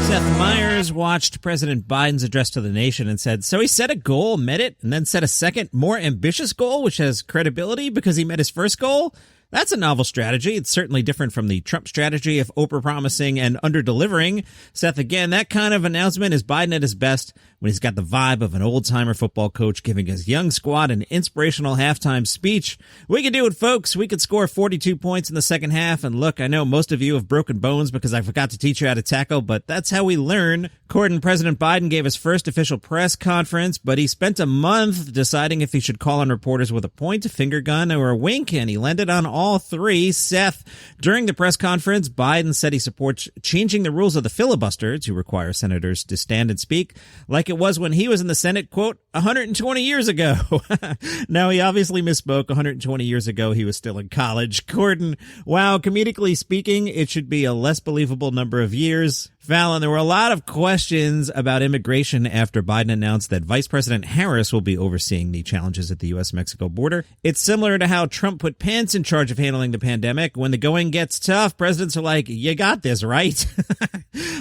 Seth Meyers watched President Biden's address to the nation and said, so he set a goal, met it, and then set a second, more ambitious goal, which has credibility because he met his first goal? That's a novel strategy. It's certainly different from the Trump strategy of over-promising and under-delivering. Seth, again, that kind of announcement is Biden at his best when he's got the vibe of an old-timer football coach giving his young squad an inspirational halftime speech. We can do it, folks. We could score 42 points in the second half. And look, I know most of you have broken bones because I forgot to teach you how to tackle, but that's how we learn. President Biden gave his first official press conference, but he spent a month deciding if he should call on reporters with a point, a finger gun, or a wink, and he landed on all three. Seth, during the press conference, Biden said he supports changing the rules of the filibuster to require senators to stand and speak like it was when he was in the Senate, quote, 120 years ago. Now, he obviously misspoke. 120 years ago, he was still in college. Gordon, wow, comedically speaking, it should be a less believable number of years. Fallon, there were a lot of questions about immigration after Biden announced that Vice President Harris will be overseeing the challenges at the U.S.-Mexico border. It's similar to how Trump put Pence in charge of handling the pandemic. When the going gets tough, presidents are like, you got this, right?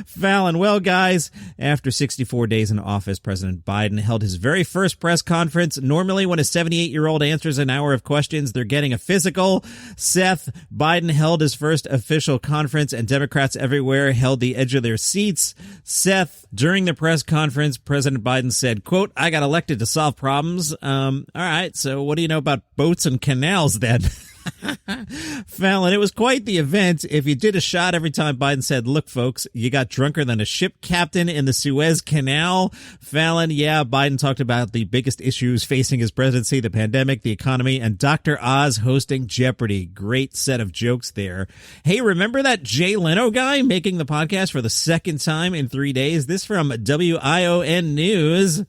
Fallon, well, guys, after 64 days in office, President Biden held his very first press conference. Normally, when a 78-year-old answers an hour of questions, they're getting a physical. Seth, Biden held his first official conference, and Democrats everywhere held the edge of their seats. Seth, during the press conference, President Biden said, quote, I got elected to solve problems. All right, so what do you know about boats and canals then? Fallon, it was quite the event. If you did a shot every time Biden said, look, folks, you got drunker than a ship captain in the Suez Canal. Fallon, yeah, Biden talked about the biggest issues facing his presidency, the pandemic, the economy, and Dr. Oz hosting Jeopardy. Great set of jokes there. Hey, remember that Jay Leno guy making the podcast for the second time in 3 days? This from WION News.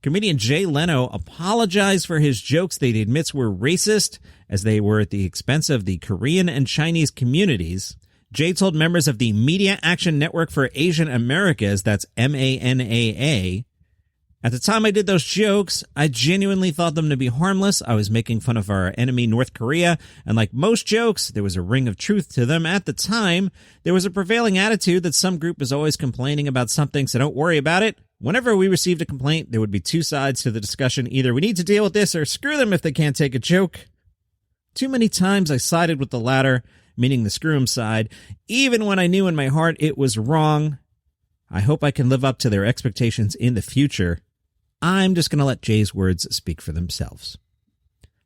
Comedian Jay Leno apologized for his jokes that he admits were racist, as they were at the expense of the Korean and Chinese communities. Jay told members of the Media Action Network for Asian Americas, that's MANAA, at the time I did those jokes, I genuinely thought them to be harmless. I was making fun of our enemy, North Korea, and like most jokes, there was a ring of truth to them. At the time, there was a prevailing attitude that some group is always complaining about something, so don't worry about it. Whenever we received a complaint, there would be two sides to the discussion. Either we need to deal with this or screw them if they can't take a joke. Too many times I sided with the latter, meaning the screw 'em side, even when I knew in my heart it was wrong. I hope I can live up to their expectations in the future. I'm just going to let Jay's words speak for themselves.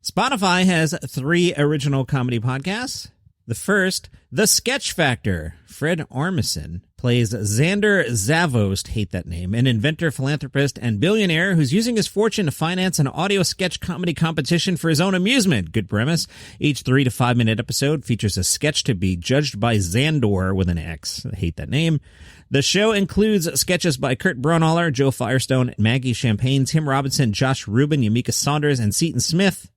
Spotify has 3 original comedy podcasts. The first, The Sketch Factor. Fred Armisen plays Xander Zavost, hate that name, an inventor, philanthropist, and billionaire who's using his fortune to finance an audio sketch comedy competition for his own amusement. Good premise. Each 3 to 5 minute episode features a sketch to be judged by Xandor with an X. I hate that name. The show includes sketches by Kurt Braunohler, Joe Firestone, Maggie Champagne, Tim Robinson, Josh Rubin, Yamika Saunders, and Seton Smith.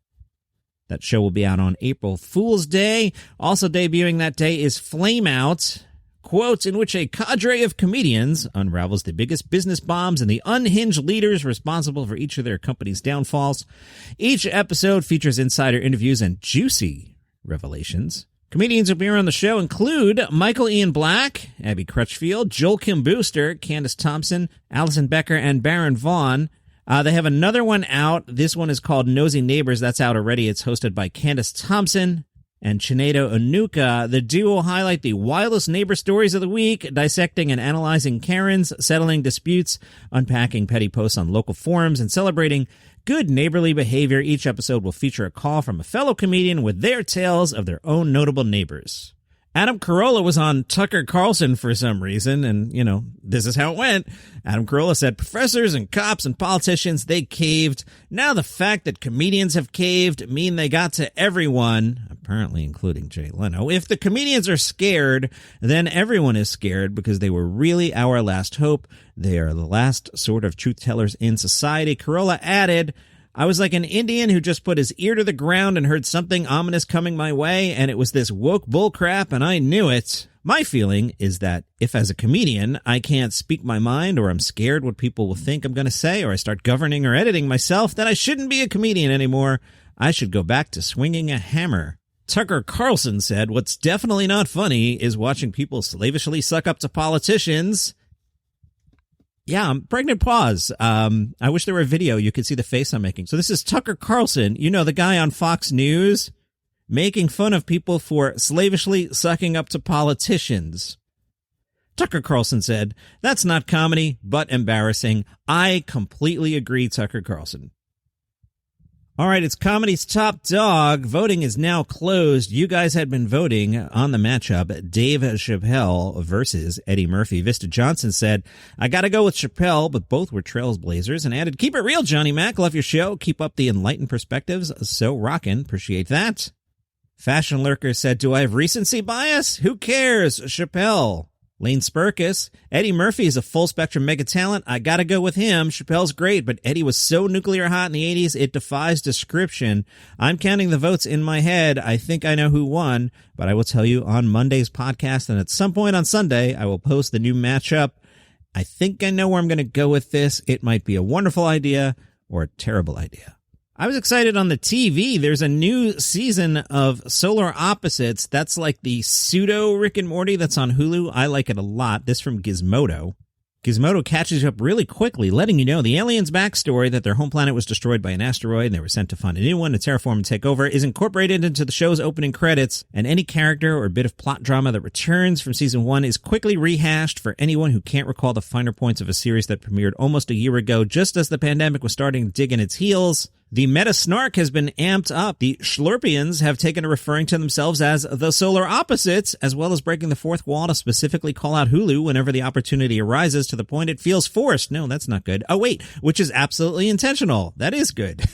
That show will be out on April Fool's Day. Also debuting that day is Flame Out, quotes in which a cadre of comedians unravels the biggest business bombs and the unhinged leaders responsible for each of their company's downfalls. Each episode features insider interviews and juicy revelations. Comedians who appear on the show include Michael Ian Black, Abby Crutchfield, Joel Kim Booster, Candace Thompson, Allison Becker, and Baron Vaughn. They have another one out. This one is called Nosy Neighbors. That's out already. It's hosted by Candace Thompson and Chinedo Onuka. The duo highlight the wildest neighbor stories of the week, dissecting and analyzing Karens, settling disputes, unpacking petty posts on local forums, and celebrating good neighborly behavior. Each episode will feature a call from a fellow comedian with their tales of their own notable neighbors. Adam Corolla was on Tucker Carlson for some reason, and, you know, this is how it went. Adam Corolla said professors and cops and politicians, they caved. Now the fact that comedians have caved mean they got to everyone, apparently including Jay Leno. If the comedians are scared, then everyone is scared because they were really our last hope. They are the last sort of truth tellers in society. Corolla added, I was like an Indian who just put his ear to the ground and heard something ominous coming my way, and it was this woke bullcrap, and I knew it. My feeling is that if as a comedian I can't speak my mind, or I'm scared what people will think I'm going to say, or I start governing or editing myself, then I shouldn't be a comedian anymore. I should go back to swinging a hammer. Tucker Carlson said, what's definitely not funny is watching people slavishly suck up to politicians. Yeah, pregnant pause. I wish there were a video. You could see the face I'm making. So this is Tucker Carlson, you know, the guy on Fox News, making fun of people for slavishly sucking up to politicians. Tucker Carlson said, "That's not comedy, but embarrassing." I completely agree, Tucker Carlson. All right, it's comedy's top dog. Voting is now closed. You guys had been voting on the matchup, Dave Chappelle versus Eddie Murphy. Vista Johnson said, "I gotta go with Chappelle," but both were trailblazers, and added, "Keep it real, Johnny Mac. Love your show. Keep up the enlightened perspectives. So rockin'. Appreciate that." Fashion Lurker said, "Do I have recency bias? Who cares? Chappelle." Lane Spurkus, "Eddie Murphy is a full-spectrum mega talent. I gotta go with him. Chappelle's great, but Eddie was so nuclear hot in the 80s, it defies description. I'm counting the votes in my head. I think I know who won, but I will tell you on Monday's podcast, and at some point on Sunday, I will post the new matchup. I think I know where I'm going to go with this. It might be a wonderful idea or a terrible idea." I was excited on the TV. There's a new season of Solar Opposites. That's like the pseudo Rick and Morty that's on Hulu. I like it a lot. This from Gizmodo. Gizmodo catches you up really quickly, letting you know the aliens' backstory, that their home planet was destroyed by an asteroid and they were sent to find a new one to terraform and take over, is incorporated into the show's opening credits, and any character or bit of plot drama that returns from season 1 is quickly rehashed for anyone who can't recall the finer points of a series that premiered almost a year ago, just as the pandemic was starting to dig in its heels. The meta snark has been amped up. The Schlurpians have taken to referring to themselves as the Solar Opposites, as well as breaking the fourth wall to specifically call out Hulu whenever the opportunity arises, to the point it feels forced. No, that's not good. Oh, wait, which is absolutely intentional. That is good.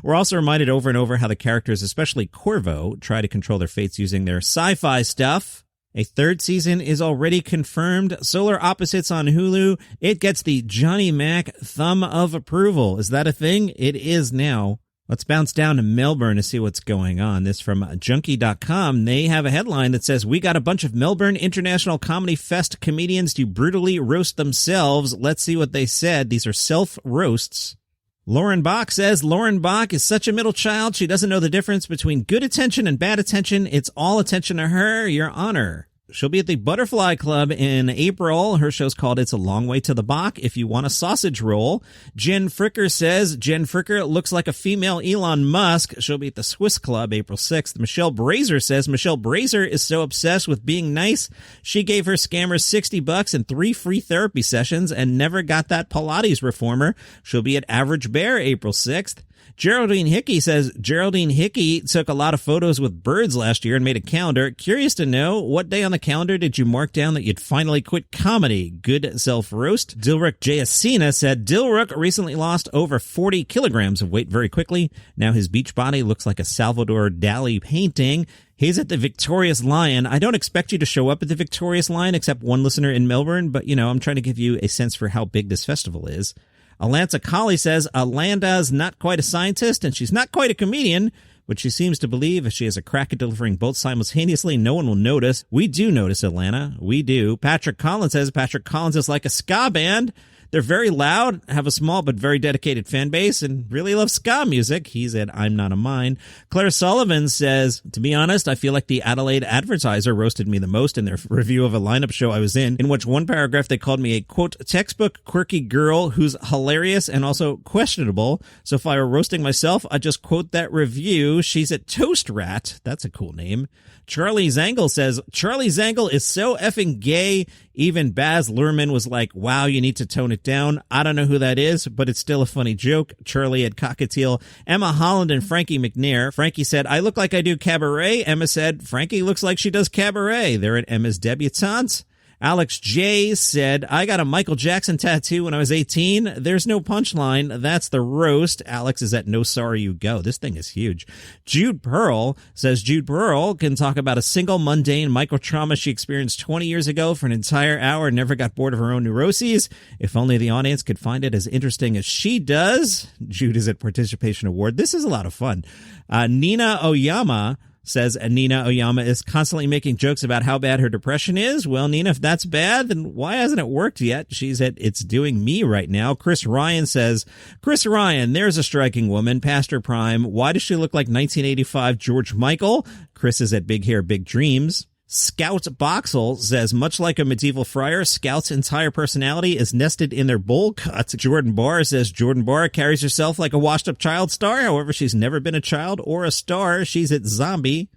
We're also reminded over and over how the characters, especially Corvo, try to control their fates using their sci-fi stuff. A third season is already confirmed. Solar Opposites on Hulu. It gets the Johnny Mac thumb of approval. Is that a thing? It is now. Let's bounce down to Melbourne to see what's going on. This from Junkie.com. They have a headline that says, "We got a bunch of Melbourne International Comedy Fest comedians to brutally roast themselves. Let's see what they said." These are self-roasts. Lauren Bach says, "Lauren Bach is such a middle child. She doesn't know the difference between good attention and bad attention. It's all attention to her, Your Honor." She'll be at the Butterfly Club in April. Her show's called It's a Long Way to the Bach if you want a sausage roll. Jen Fricker says, "Jen Fricker looks like a female Elon Musk." She'll be at the Swiss Club April 6th. Michelle Brazer says, "Michelle Brazer is so obsessed with being nice, she gave her scammers $60 and 3 free therapy sessions and never got that Pilates reformer." She'll be at Average Bear April 6th. Geraldine Hickey says, "Geraldine Hickey took a lot of photos with birds last year and made a calendar. Curious to know, what day on the calendar did you mark down that you'd finally quit comedy? Good self-roast." Dilruk Jayasena said, "Dilruk recently lost over 40 kilograms of weight very quickly. Now his beach body looks like a Salvador Dali painting. He's at the Victorious Lion. I don't expect you to show up at the Victorious Lion, except one listener in Melbourne, but, I'm trying to give you a sense for how big this festival is." Alanta Colley says, "Alanda's not quite a scientist and she's not quite a comedian, but she seems to believe if she has a crack at delivering both simultaneously, no one will notice." We do notice, Atlanta. We do. Patrick Collins says, "Patrick Collins is like a ska band. They're very loud, have a small but very dedicated fan base, and really love ska music." He's at I'm Not a Mine. Claire Sullivan says, "To be honest, I feel like the Adelaide Advertiser roasted me the most in their review of a lineup show I was in which one paragraph they called me a, quote, textbook quirky girl who's hilarious and also questionable. So if I were roasting myself, I'd just quote that review. She's at Toast Rat." That's a cool name. Charlie Zangle says, "Charlie Zangle is so effing gay. Even Baz Luhrmann was like, wow, you need to tone it down. I don't know who that is, but it's still a funny joke." Charlie at Cockatiel. Emma Holland and Frankie McNair. Frankie said, "I look like I do cabaret." Emma said, "Frankie looks like she does cabaret." They're at Emma's Debutante. Alex J said, "I got a Michael Jackson tattoo when I was 18. There's no punchline. That's the roast." Alex is at No Sorry You Go. This thing is huge. Jude Pearl says, "Jude Pearl can talk about a single mundane microtrauma she experienced 20 years ago for an entire hour and never got bored of her own neuroses. If only the audience could find it as interesting as she does." Jude is at Participation Award. This is a lot of fun. Nina Oyama says, "Nina Oyama is constantly making jokes about how bad her depression is." Well, Nina, if that's bad, then why hasn't it worked yet? She's at It's Doing Me right now. Chris Ryan says, "Chris Ryan, there's a striking woman, past her prime. Why does she look like 1985 George Michael?" Chris is at Big Hair, Big Dreams. Scout Boxel says, much like a medieval friar, Scout's entire personality is nested in their bowl cuts. Jordan Barr says, Jordan Barr carries herself like a washed-up child star. However, she's never been a child or a star. She's a zombie.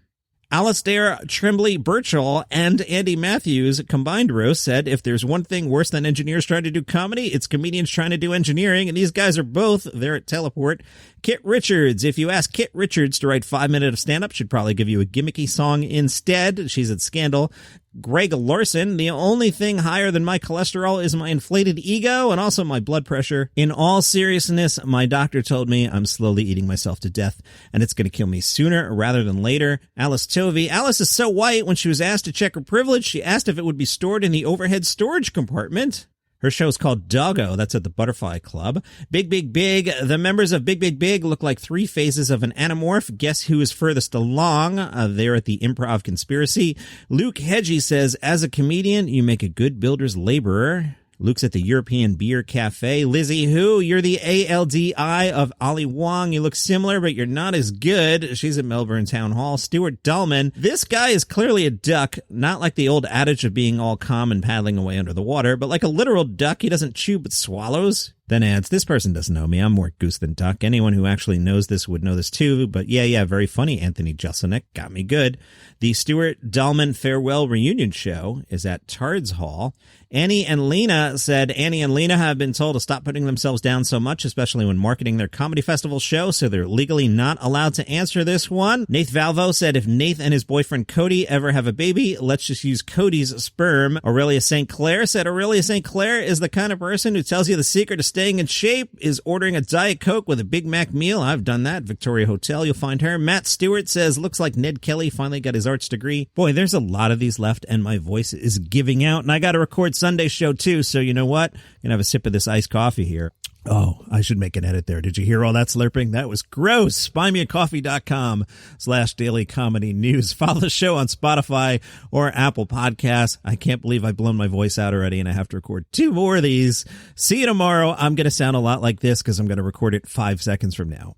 Alistair Tremblay Birchall and Andy Matthews combined roast said, if there's one thing worse than engineers trying to do comedy, it's comedians trying to do engineering, and these guys are both there at Teleport. Kit Richards, if you ask Kit Richards to write 5 minutes of stand-up, she'd probably give you a gimmicky song instead. She's at Scandal. Greg Larson, the only thing higher than my cholesterol is my inflated ego and also my blood pressure. In all seriousness, my doctor told me I'm slowly eating myself to death, and it's going to kill me sooner rather than later. Alice Tovey. Alice is so white, when she was asked to check her privilege, she asked if it would be stored in the overhead storage compartment. Her show's called Doggo. That's at the Butterfly Club. Big, Big, Big. The members of Big, Big, Big look like three phases of an anamorph. Guess who is furthest along? They're at the Improv Conspiracy. Luke Hedgie says, as a comedian, you make a good builder's laborer. Luke's at the European Beer Cafe. Lizzie Who, you're the ALDI of Ali Wong. You look similar, but you're not as good. She's at Melbourne Town Hall. Stuart Dullman, this guy is clearly a duck, not like the old adage of being all calm and paddling away under the water, but like a literal duck. He doesn't chew but swallows. Then adds, this person doesn't know me. I'm more goose than duck. Anyone who actually knows this would know this too. But yeah, very funny. Anthony Jeselnik got me good. The Stuart Dullman Farewell Reunion Show is at Tards Hall. Annie and Lena said, Annie and Lena have been told to stop putting themselves down so much, especially when marketing their comedy festival show, so they're legally not allowed to answer this one. Nath Valvo said, if Nath and his boyfriend Cody ever have a baby, let's just use Cody's sperm. Aurelia St. Clair said, Aurelia St. Clair is the kind of person who tells you the secret to staying in shape is ordering a Diet Coke with a Big Mac meal. I've done that. Victoria Hotel, you'll find her. Matt Stewart says, looks like Ned Kelly finally got his arts degree. Boy, there's a lot of these left, and my voice is giving out, and I got to record Sunday show too, so you know what? I'm gonna have a sip of this iced coffee here. Oh, I should make an edit there. Did you hear all that slurping? That was gross. buymeacoffee.com/daily comedy news. Follow the show on Spotify or Apple Podcasts. I can't believe I've blown my voice out already and I have to record 2 more of these. See you tomorrow. I'm going to sound a lot like this because I'm going to record it 5 seconds from now.